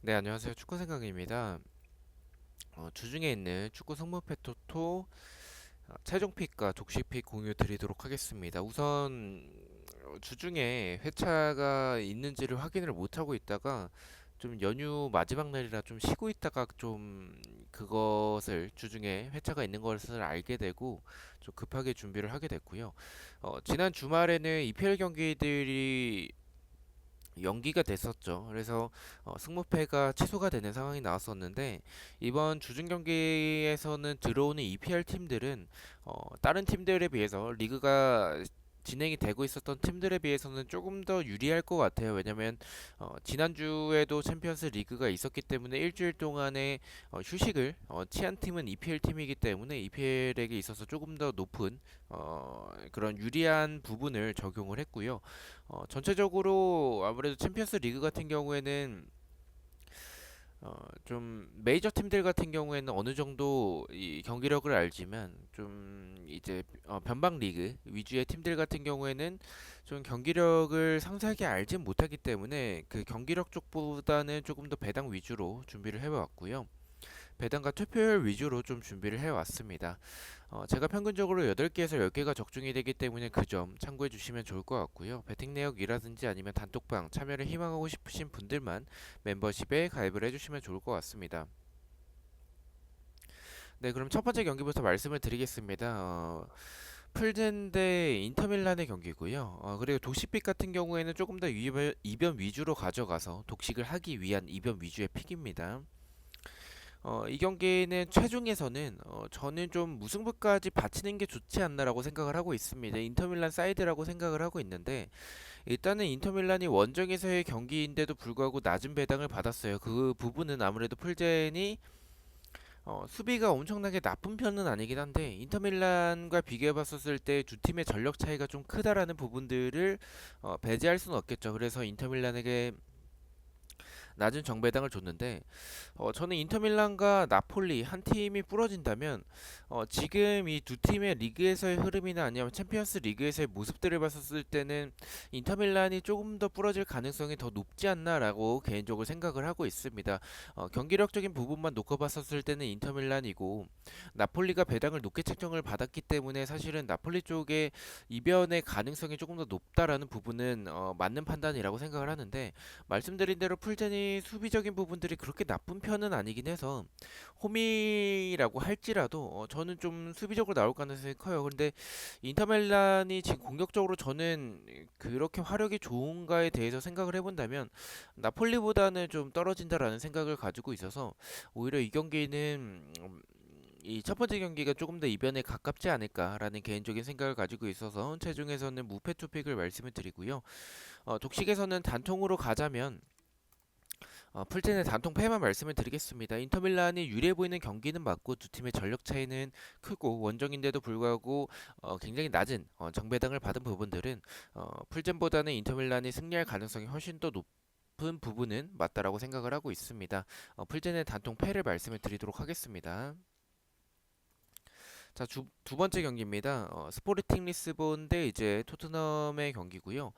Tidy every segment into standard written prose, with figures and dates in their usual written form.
네, 안녕하세요. 축구 생각입니다. 주중에 있는 축구 성무패 토토 최종 픽과 독식 픽 공유 드리도록 하겠습니다. 우선 주중에 회차가 있는지를 확인을 못하고 있다가 좀 연휴 마지막 날이라 좀 쉬고 있다가 좀 그것을 주중에 회차가 있는 것을 알게 되고 좀 급하게 준비를 하게 됐고요. 지난 주말에는 EPL 경기들이 연기가 됐었죠. 그래서 승무패가 취소가 되는 상황이 나왔었는데 이번 주중 경기에서는 들어오는 EPL 팀들은 다른 팀들에 비해서 리그가 진행이 되고 있었던 팀들에 비해서는 조금 더 유리할 것 같아요. 왜냐면 지난주에도 챔피언스 리그가 있었기 때문에 일주일 동안의 휴식을 취한 팀은 EPL 팀이기 때문에 EPL에게 있어서 조금 더 높은 그런 유리한 부분을 적용을 했고요. 전체적으로 아무래도 챔피언스 리그 같은 경우에는 좀 메이저 팀들 같은 경우에는 어느 정도 이 경기력을 알지만 좀 이제 변방 리그 위주의 팀들 같은 경우에는 좀 경기력을 상세하게 알지 못하기 때문에 그 경기력 쪽보다는 조금 더 배당 위주로 준비를 해왔고요. 배당과 투표율 위주로 좀 준비를 해왔습니다. 제가 평균적으로 8개에서 10개가 적중이 되기 때문에 그 점 참고해 주시면 좋을 것 같고요. 베팅 내역이라든지 아니면 단톡방 참여를 희망하고 싶으신 분들만 멤버십에 가입을 해주시면 좋을 것 같습니다. 네, 그럼 첫 번째 경기부터 말씀을 드리겠습니다. 풀젠 대 인터밀란의 경기고요. 그리고 독식픽 같은 경우에는 조금 더 이변 위주로 가져가서 독식을 하기 위한 이변 위주의 픽입니다. 이 경기는 최종에서는 저는 좀 무승부까지 바치는 게 좋지 않나라고 생각을 하고 있습니다. 인터밀란 사이드라고 생각을 하고 있는데 일단은 인터밀란이 원정에서의 경기인데도 불구하고 낮은 배당을 받았어요. 그 부분은 아무래도 풀젠이 수비가 엄청나게 나쁜 편은 아니긴 한데 인터밀란과 비교해봤었을 때 두 팀의 전력 차이가 좀 크다라는 부분들을 배제할 수는 없겠죠. 그래서 인터밀란에게 낮은 정배당을 줬는데 저는 인터밀란과 나폴리 한 팀이 부러진다면 지금 이 두 팀의 리그에서의 흐름이나 아니면 챔피언스 리그에서의 모습들을 봤었을 때는 인터밀란이 조금 더 부러질 가능성이 더 높지 않나라고 개인적으로 생각을 하고 있습니다. 경기력적인 부분만 놓고 봤었을 때는 인터밀란이고 나폴리가 배당을 높게 책정을 받았기 때문에 사실은 나폴리 쪽의 이변의 가능성이 조금 더 높다라는 부분은 맞는 판단이라고 생각을 하는데 말씀드린 대로 풀젠이 수비적인 부분들이 그렇게 나쁜 편은 아니긴 해서 홈이라고 할지라도 저는 좀 수비적으로 나올 가능성이 커요. 그런데 인터밀란이 지금 공격적으로 저는 그렇게 화력이 좋은가에 대해서 생각을 해본다면 나폴리보다는 좀 떨어진다라는 생각을 가지고 있어서 오히려 이 경기는 이 첫 번째 경기가 조금 더 이변에 가깝지 않을까라는 개인적인 생각을 가지고 있어서 최종에서는 무패 투픽을 말씀을 드리고요. 독식에서는 단통으로 가자면 풀젠의 단통 패만 말씀을 드리겠습니다. 인터밀란이 유리해 보이는 경기는 맞고 두 팀의 전력 차이는 크고 원정인데도 불구하고 굉장히 낮은 정배당을 받은 부분들은 풀젠보다는 인터밀란이 승리할 가능성이 훨씬 더 높은 부분은 맞다라고 생각을 하고 있습니다. 풀젠의 단통 패를 말씀을 드리도록 하겠습니다. 자, 두 번째 경기입니다. 스포르팅 리스본 대 이제 토트넘의 경기고요.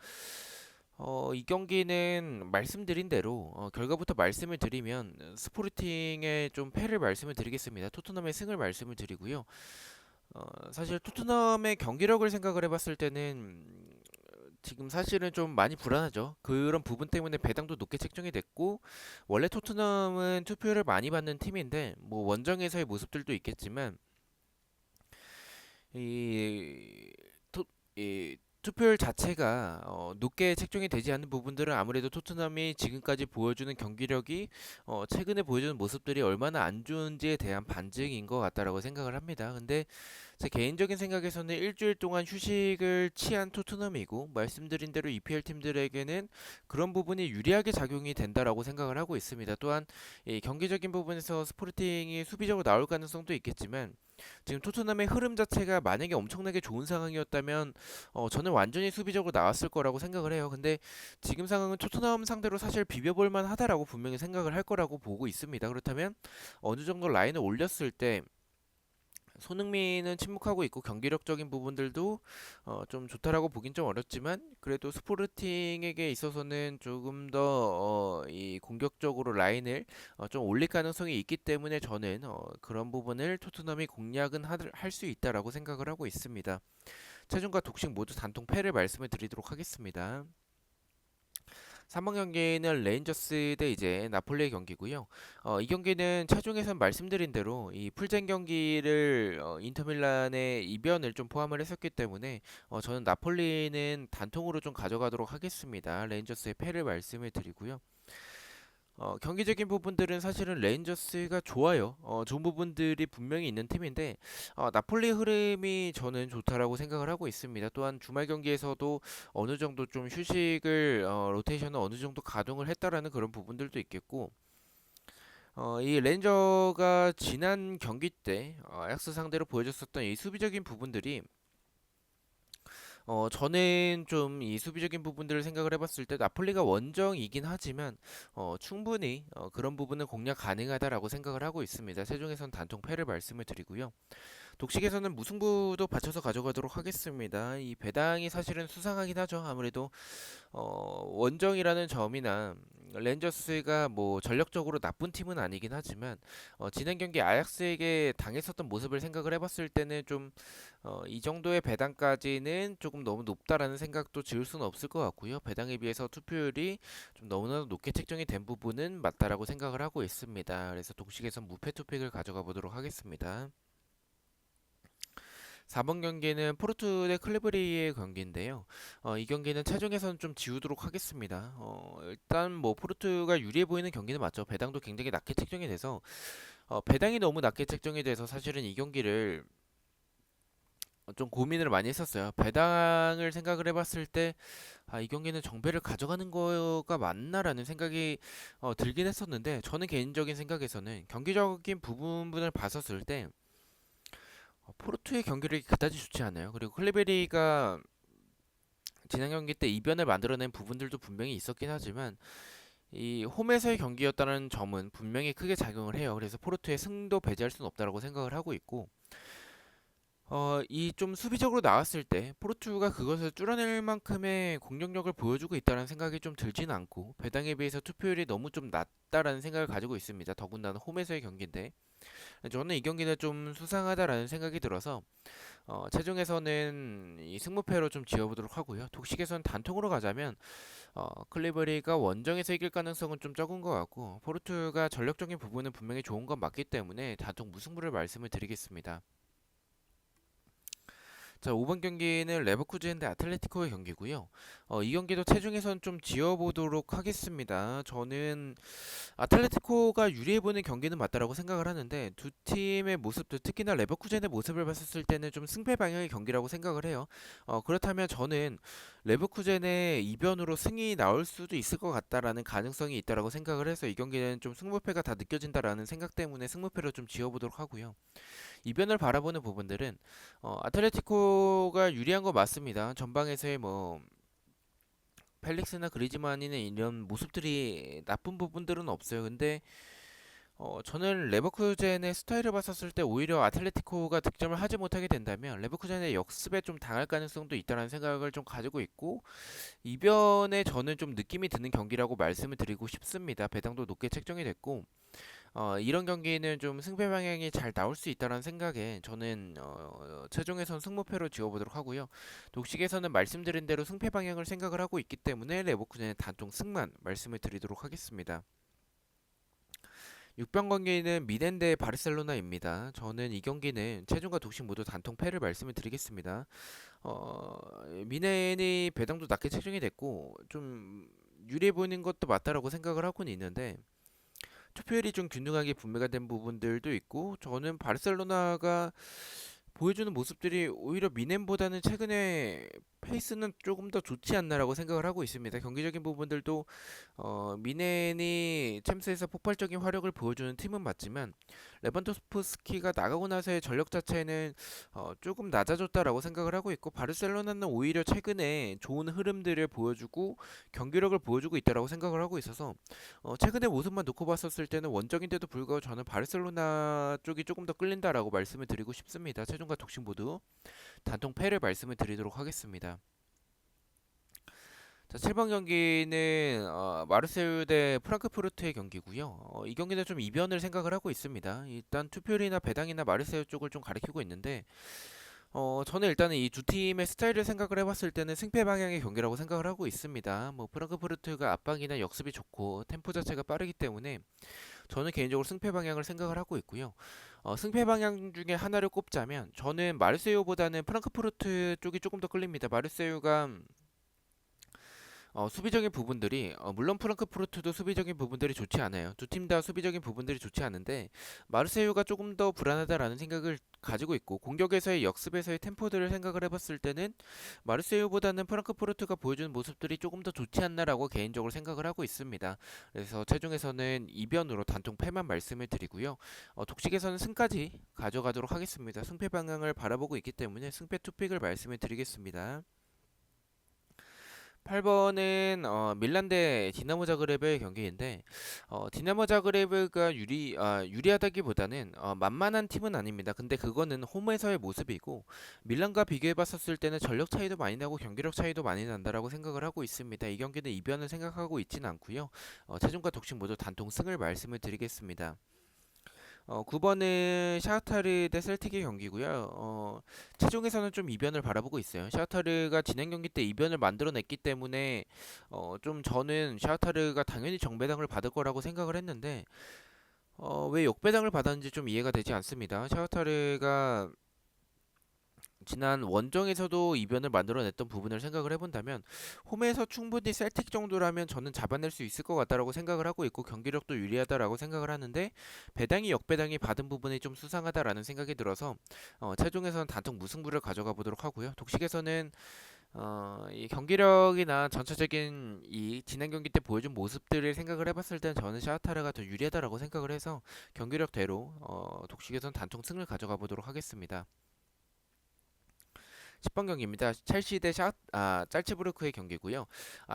이 경기는 말씀드린 대로 결과부터 말씀을 드리면 스포르팅의 좀 패를 말씀을 드리겠습니다. 토트넘의 승을 말씀을 드리고요. 사실 토트넘의 경기력을 생각을 해봤을 때는 지금 사실은 좀 많이 불안하죠. 그런 부분 때문에 배당도 높게 책정이 됐고 원래 토트넘은 투표를 많이 받는 팀인데 뭐 원정에서의 모습들도 있겠지만 이, 토, 이 투표율 자체가 높게 책정이 되지 않는 부분들은 아무래도 토트넘이 지금까지 보여주는 경기력이 최근에 보여주는 모습들이 얼마나 안 좋은지에 대한 반증인 것 같다라고 생각을 합니다. 근데 제 개인적인 생각에서는 일주일 동안 휴식을 취한 토트넘이고 말씀드린 대로 EPL 팀들에게는 그런 부분이 유리하게 작용이 된다라고 생각을 하고 있습니다. 또한 이 경기적인 부분에서 스포르팅이 수비적으로 나올 가능성도 있겠지만 지금 토트넘의 흐름 자체가 만약에 엄청나게 좋은 상황이었다면 저는 완전히 수비적으로 나왔을 거라고 생각을 해요. 근데 지금 상황은 토트넘 상대로 사실 비벼볼 만하다라고 분명히 생각을 할 거라고 보고 있습니다. 그렇다면 어느 정도 라인을 올렸을 때 손흥민은 침묵하고 있고 경기력적인 부분들도 좀 좋다라고 보긴 좀 어렵지만 그래도 스포르팅에게 있어서는 조금 더 이 공격적으로 라인을 좀 올릴 가능성이 있기 때문에 저는 그런 부분을 토트넘이 공략은 할 수 있다라고 생각을 하고 있습니다. 체중과 독식 모두 단통 패를 말씀을 드리도록 하겠습니다. 3번 경기는 레인저스 대 이제 나폴리의 경기고요. 이 경기는 차중에선 말씀드린 대로 이 풀젠 경기를 인터밀란의 이변을 좀 포함을 했었기 때문에 저는 나폴리는 단통으로 좀 가져가도록 하겠습니다. 레인저스의 패를 말씀을 드리고요. 경기적인 부분들은 사실은 레인저스가 좋아요. 좋은 부분들이 분명히 있는 팀인데 나폴리 흐름이 저는 좋다라고 생각을 하고 있습니다. 또한 주말 경기에서도 어느 정도 좀 휴식을 로테이션을 어느 정도 가동을 했다라는 그런 부분들도 있겠고 이 레인저가 지난 경기 때 아약스 상대로 보여줬었던 이 수비적인 부분들이 저는 좀 이 수비적인 부분들을 생각을 해봤을 때 나폴리가 원정이긴 하지만 충분히 그런 부분은 공략 가능하다라고 생각을 하고 있습니다. 최종에선 단통 패를 말씀을 드리고요. 독식에서는 무승부도 받쳐서 가져가도록 하겠습니다. 이 배당이 사실은 수상하긴 하죠. 아무래도 원정이라는 점이나 렌저스가 뭐 전력적으로 나쁜 팀은 아니긴 하지만 지난 경기 아약스에게 당했었던 모습을 생각을 해봤을 때는 좀 이 정도의 배당까지는 조금 너무 높다라는 생각도 지을 수는 없을 것 같고요. 배당에 비해서 투표율이 좀 너무나 높게 책정이 된 부분은 맞다라고 생각을 하고 있습니다. 그래서 독식에서 무패 투픽을 가져가 보도록 하겠습니다. 4번 경기는 포르투 대 클레브리의 경기인데요. 이 경기는 최종에서는 좀 지우도록 하겠습니다. 일단 뭐 포르투가 유리해 보이는 경기는 맞죠. 배당도 굉장히 낮게 책정이 돼서 배당이 너무 낮게 책정이 돼서 사실은 이 경기를 좀 고민을 많이 했었어요. 배당을 생각을 해봤을 때, 이 경기는 정배를 가져가는 거가 맞나라는 생각이 들긴 했었는데, 저는 개인적인 생각에서는 경기적인 부분을 봤었을 때, 포르투의 경기력이 그다지 좋지 않아요. 그리고 클리베리가 지난 경기 때 이변을 만들어낸 부분들도 분명히 있었긴 하지만 이 홈에서의 경기였다는 점은 분명히 크게 작용을 해요. 그래서 포르투의 승도 배제할 수는 없다라고 생각을 하고 있고 이 좀 수비적으로 나왔을 때 포르투가 그것을 뚫어낼 만큼의 공격력을 보여주고 있다는 생각이 좀 들지는 않고 배당에 비해서 투표율이 너무 좀 낮다라는 생각을 가지고 있습니다. 더군다나 홈에서의 경기인데 저는 이 경기는 좀 수상하다라는 생각이 들어서 최종에서는 이 승무패로 좀 지어보도록 하고요. 독식에서는 단통으로 가자면 클리버리가 원정에서 이길 가능성은 좀 적은 것 같고 포르투가 전력적인 부분은 분명히 좋은 건 맞기 때문에 단통 무승부를 말씀을 드리겠습니다. 자, 5번 경기는 레버쿠젠 대 아틀레티코의 경기고요. 이 경기도 체중에선 좀 지어보도록 하겠습니다. 저는 아틀레티코가 유리해 보이는 경기는 맞다라고 생각을 하는데 두 팀의 모습도 특히나 레버쿠젠의 모습을 봤을 때는 좀 승패 방향의 경기라고 생각을 해요. 그렇다면 저는 레버쿠젠의 이변으로 승이 나올 수도 있을 것 같다라는 가능성이 있다라고 생각을 해서 이 경기는 좀 승부패가 다 느껴진다라는 생각 때문에 승부패로 좀 지어보도록 하고요. 이변을 바라보는 부분들은 아틀레티코가 유리한 거 맞습니다. 전방에서의 뭐 펠릭스나 그리즈만이나 이런 모습들이 나쁜 부분들은 없어요. 근데 저는 레버쿠젠의 스타일을 봤었을 때 오히려 아틀레티코가 득점을 하지 못하게 된다면 레버쿠젠의 역습에 좀 당할 가능성도 있다는 생각을 좀 가지고 있고 이변에 저는 좀 느낌이 드는 경기라고 말씀을 드리고 싶습니다. 배당도 높게 책정이 됐고 이런 경기는 좀 승패 방향이 잘 나올 수 있다는 생각에 저는 최종에선 승무패로 지어보도록 하고요. 독식에서는 말씀드린 대로 승패 방향을 생각을 하고 있기 때문에 레버쿠젠의 단통 승만 말씀을 드리도록 하겠습니다. 6번 경기는 미넨 대 바르셀로나입니다. 저는 이 경기는 최종과 독식 모두 단통 패를 말씀을 드리겠습니다. 미넨이 배당도 낮게 책정이 됐고 좀 유리해 보이는 것도 맞다라고 생각을 하고는 있는데 투표율이 좀 균등하게 분배가 된 부분들도 있고 저는 바르셀로나가 보여주는 모습들이 오히려 미넨보다는 최근에 페이스는 조금 더 좋지 않나라고 생각을 하고 있습니다. 경기적인 부분들도 미넨이 챔스에서 폭발적인 화력을 보여주는 팀은 맞지만 레반도프스키가 나가고 나서의 전력 자체는 조금 낮아졌다라고 생각을 하고 있고, 바르셀로나는 오히려 최근에 좋은 흐름들을 보여주고 경기력을 보여주고 있다라고 생각을 하고 있어서 최근의 모습만 놓고 봤었을 때는 원정인데도 불구하고 저는 바르셀로나 쪽이 조금 더 끌린다라고 말씀을 드리고 싶습니다. 최종과 독식 모두 단통 패를 말씀을 드리도록 하겠습니다. 자, 7번 경기는 마르세유 대 프랑크푸르트의 경기고요. 이 경기는 좀 이변을 생각을 하고 있습니다. 일단 투표율이나 배당이나 마르세유 쪽을 좀 가리키고 있는데, 저는 일단은 이 두 팀의 스타일을 생각을 해봤을 때는 승패 방향의 경기라고 생각을 하고 있습니다. 뭐 프랑크푸르트가 압박이나 역습이 좋고 템포 자체가 빠르기 때문에 저는 개인적으로 승패 방향을 생각을 하고 있고요. 승패 방향 중에 하나를 꼽자면 저는 마르세유보다는 프랑크푸르트 쪽이 조금 더 끌립니다. 마르세유가 수비적인 부분들이 물론 프랑크푸르트도 수비적인 부분들이 좋지 않아요. 두 팀 다 수비적인 부분들이 좋지 않은데 마르세유가 조금 더 불안하다라는 생각을 가지고 있고, 공격에서의 역습에서의 템포들을 생각을 해봤을 때는 마르세유보다는 프랑크푸르트가 보여주는 모습들이 조금 더 좋지 않나라고 개인적으로 생각을 하고 있습니다. 그래서 최종에서는 이변으로 단통 패만 말씀을 드리고요. 독식에서는 승까지 가져가도록 하겠습니다. 승패 방향을 바라보고 있기 때문에 승패 투픽을 말씀을 드리겠습니다. 8번은 밀란 대 디나모 자그레브의 경기인데, 디나모 자그레브가 유리하다기보다는 만만한 팀은 아닙니다. 근데 그거는 홈에서의 모습이고, 밀란과 비교해봤었을 때는 전력 차이도 많이 나고 경기력 차이도 많이 난다라고 생각을 하고 있습니다. 이 경기는 이변을 생각하고 있지는 않고요. 최종과 독식 모두 단통 승을 말씀을 드리겠습니다. 9번은 샤흐타르 대 셀틱의 경기고요. 최종에서는 좀 이변을 바라보고 있어요. 샤흐타르가 진행 경기 때 이변을 만들어냈기 때문에 좀 저는 샤흐타르가 당연히 정배당을 받을 거라고 생각을 했는데 왜 역배당을 받았는지 좀 이해가 되지 않습니다. 샤흐타르가 지난 원정에서도 이변을 만들어냈던 부분을 생각을 해본다면 홈에서 충분히 셀틱 정도라면 저는 잡아낼 수 있을 것 같다라고 생각을 하고 있고, 경기력도 유리하다라고 생각을 하는데 배당이 역배당이 받은 부분이 좀 수상하다라는 생각이 들어서 최종에서는 단통 무승부를 가져가 보도록 하고요. 독식에서는 이 경기력이나 전체적인 이 지난 경기 때 보여준 모습들을 생각을 해봤을 때는 저는 샤흐타르가 더 유리하다라고 생각을 해서 경기력대로 독식에서는 단통 승을 가져가 보도록 하겠습니다. 10번 경기입니다. 첼시 대 짤츠부르크의 경기고요.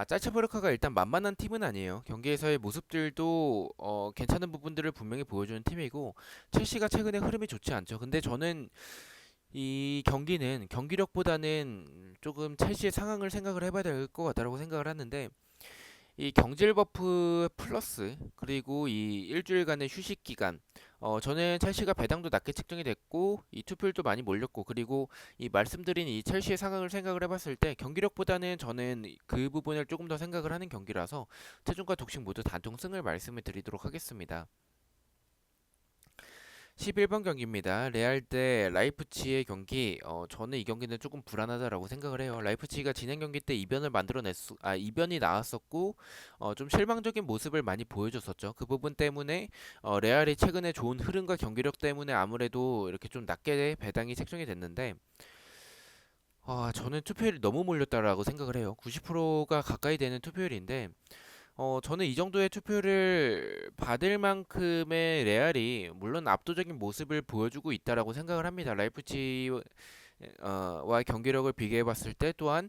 짤츠부르크가 일단 만만한 팀은 아니에요. 경기에서의 모습들도 괜찮은 부분들을 분명히 보여주는 팀이고, 첼시가 최근에 흐름이 좋지 않죠. 근데 저는 이 경기는 경기력보다는 조금 첼시의 상황을 생각을 해봐야 될 것 같다고 생각을 하는데, 이 경질 버프 플러스 그리고 이 일주일간의 휴식 기간, 저는 첼시가 배당도 낮게 책정이 됐고 이 투표율도 많이 몰렸고, 그리고 이 말씀드린 이 첼시의 상황을 생각을 해봤을 때 경기력보다는 저는 그 부분을 조금 더 생각을 하는 경기라서 최종과 독식 모두 단통승을 말씀을 드리도록 하겠습니다. 11번 경기입니다. 레알 대 라이프치히의 경기. 저는 이 경기는 조금 불안하다라고 생각을 해요. 라이프치히가 진행 경기 때 이변이 나왔었고, 좀 실망적인 모습을 많이 보여줬었죠. 그 부분 때문에 레알이 최근에 좋은 흐름과 경기력 때문에 아무래도 이렇게 좀 낮게 배당이 책정이 됐는데, 저는 투표율이 너무 몰렸다라고 생각을 해요. 90%가 가까이 되는 투표율인데, 저는 이 정도의 투표를 받을 만큼의 레알이 물론 압도적인 모습을 보여주고 있다라고 생각을 합니다. 라이프치히와의 경기력을 비교해봤을 때, 또한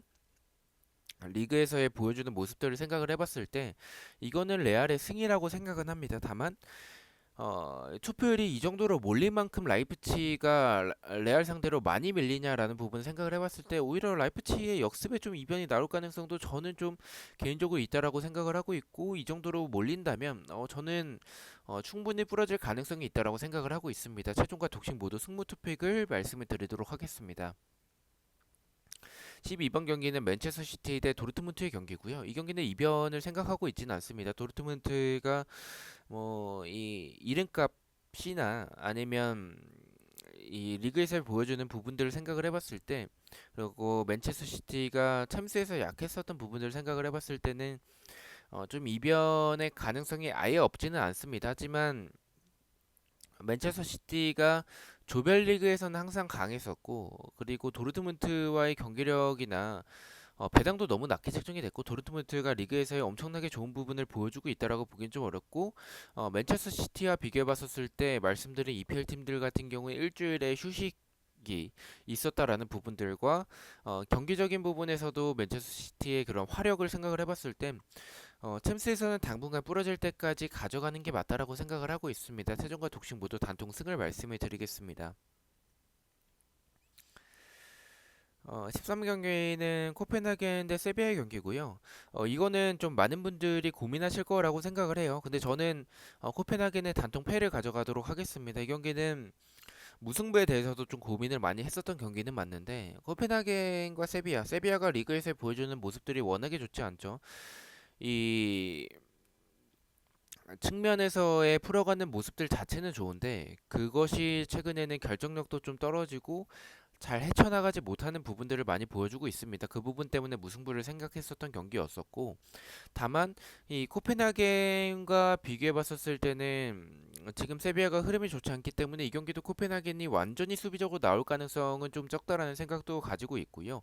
리그에서의 보여주는 모습들을 생각을 해봤을 때 이거는 레알의 승이라고 생각은 합니다. 다만 투표율이 이 정도로 몰릴 만큼 라이프치히가 레알 상대로 많이 밀리냐라는 부분 생각을 해봤을 때 오히려 라이프치히의 역습에 좀 이변이 나올 가능성도 저는 좀 개인적으로 있다라고 생각을 하고 있고, 이 정도로 몰린다면 저는 충분히 부러질 가능성이 있다라고 생각을 하고 있습니다. 최종과 독식 모두 승부 투픽을 말씀을 드리도록 하겠습니다. 12번 경기는 맨체스터 시티 대 도르트문트의 경기고요. 이 경기는 이변을 생각하고 있지는 않습니다. 도르트문트가 뭐 이 이름값이나 아니면 이 리그에서 보여주는 부분들을 생각을 해봤을 때, 그리고 맨체스터 시티가 챔스에서 약했었던 부분들을 생각을 해봤을 때는 좀 이변의 가능성이 아예 없지는 않습니다. 하지만 맨체스터 시티가 조별리그에서는 항상 강했었고, 그리고 도르트문트와의 경기력이나 배당도 너무 낮게 책정이 됐고 도르트문트가 리그에서의 엄청나게 좋은 부분을 보여주고 있다라고 보기엔 좀 어렵고 맨체스터 시티와 비교해봤었을 때 말씀드린 EPL 팀들 같은 경우에 일주일에 휴식이 있었다라는 부분들과 경기적인 부분에서도 맨체스터 시티의 그런 화력을 생각을 해봤을 때 챔스에서는 당분간 부러질 때까지 가져가는 게 맞다라고 생각을 하고 있습니다. 세종과 독식 모두 단통 승을 말씀을 드리겠습니다. 13경기는 코펜하겐 대 세비야의 경기고요. 이거는 좀 많은 분들이 고민하실 거라고 생각을 해요. 근데 저는 코펜하겐의 단통 패를 가져가도록 하겠습니다. 이 경기는 무승부에 대해서도 좀 고민을 많이 했었던 경기는 맞는데 코펜하겐과 세비야가 리그에서 보여주는 모습들이 워낙에 좋지 않죠. 이 측면에서의 풀어가는 모습들 자체는 좋은데 그것이 최근에는 결정력도 좀 떨어지고 잘 헤쳐나가지 못하는 부분들을 많이 보여주고 있습니다. 그 부분 때문에 무승부를 생각했었던 경기였었고 다만 이 코펜하겐과 비교해 봤었을 때는 지금 세비야가 흐름이 좋지 않기 때문에 이 경기도 코펜하겐이 완전히 수비적으로 나올 가능성은 좀 적다라는 생각도 가지고 있고요.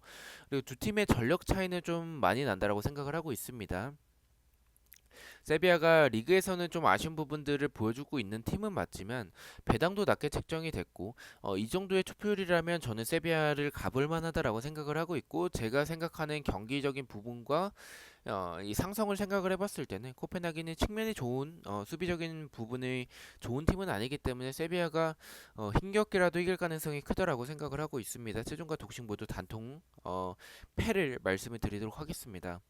그리고 두 팀의 전력 차이는 좀 많이 난다라고 생각을 하고 있습니다. 세비야가 리그에서는 좀 아쉬운 부분들을 보여주고 있는 팀은 맞지만 배당도 낮게 책정이 됐고 이 정도의 투표율이라면 저는 세비야를 가볼 만하다라고 생각을 하고 있고 제가 생각하는 경기적인 부분과 이 상성을 생각을 해봤을 때는 코펜하겐이 측면이 좋은 수비적인 부분이 좋은 팀은 아니기 때문에 세비야가 힘겹게라도 이길 가능성이 크다라고 생각을 하고 있습니다. 최종과 독식 모두 단통 패를 말씀을 드리도록 하겠습니다.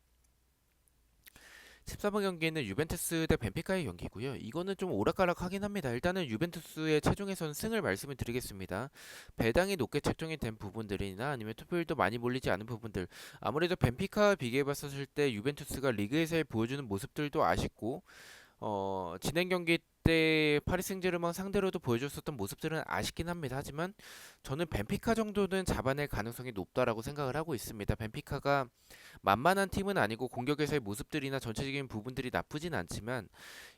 14번 경기는 유벤투스 대 벤피카의 경기고요. 이거는 좀 오락가락하긴 합니다. 일단은 유벤투스의 최종에서는 승을 말씀을 드리겠습니다. 배당이 높게 책정이 된 부분들이나 아니면 투표율도 많이 몰리지 않은 부분들 아무래도 벤피카와 비교해봤었을 때 유벤투스가 리그에서 보여주는 모습들도 아쉽고 진행 경기 때 파리 생제르맹 상대로도 보여줬었던 모습들은 아쉽긴 합니다. 하지만 저는 벤피카 정도는 잡아낼 가능성이 높다라고 생각을 하고 있습니다. 벤피카가 만만한 팀은 아니고 공격에서의 모습들이나 전체적인 부분들이 나쁘진 않지만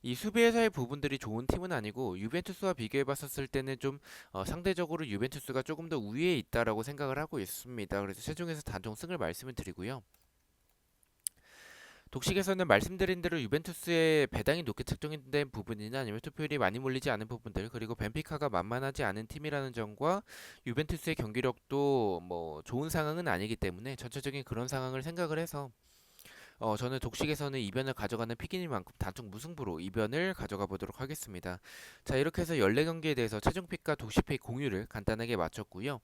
이 수비에서의 부분들이 좋은 팀은 아니고 유벤투스와 비교해봤었을 때는 좀 상대적으로 유벤투스가 조금 더 우위에 있다라고 생각을 하고 있습니다. 그래서 최종에서 단종 승을 말씀을 드리고요. 독식에서는 말씀드린 대로 유벤투스의 배당이 높게 책정된 부분이나 아니면 투표율이 많이 몰리지 않은 부분들 그리고 벤피카가 만만하지 않은 팀이라는 점과 유벤투스의 경기력도 뭐 좋은 상황은 아니기 때문에 전체적인 그런 상황을 생각을 해서 저는 독식에서는 이변을 가져가는 픽이니만큼 단통 무승부로 이변을 가져가 보도록 하겠습니다. 자, 이렇게 해서 14경기에 대해서 최종픽과 독식픽 공유를 간단하게 마쳤고요.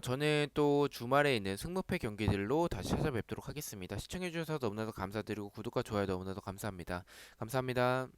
저는 또 주말에 있는 승무패 경기들로 다시 찾아뵙도록 하겠습니다. 시청해주셔서 너무나도 감사드리고 구독과 좋아요 너무나도 감사합니다. 감사합니다.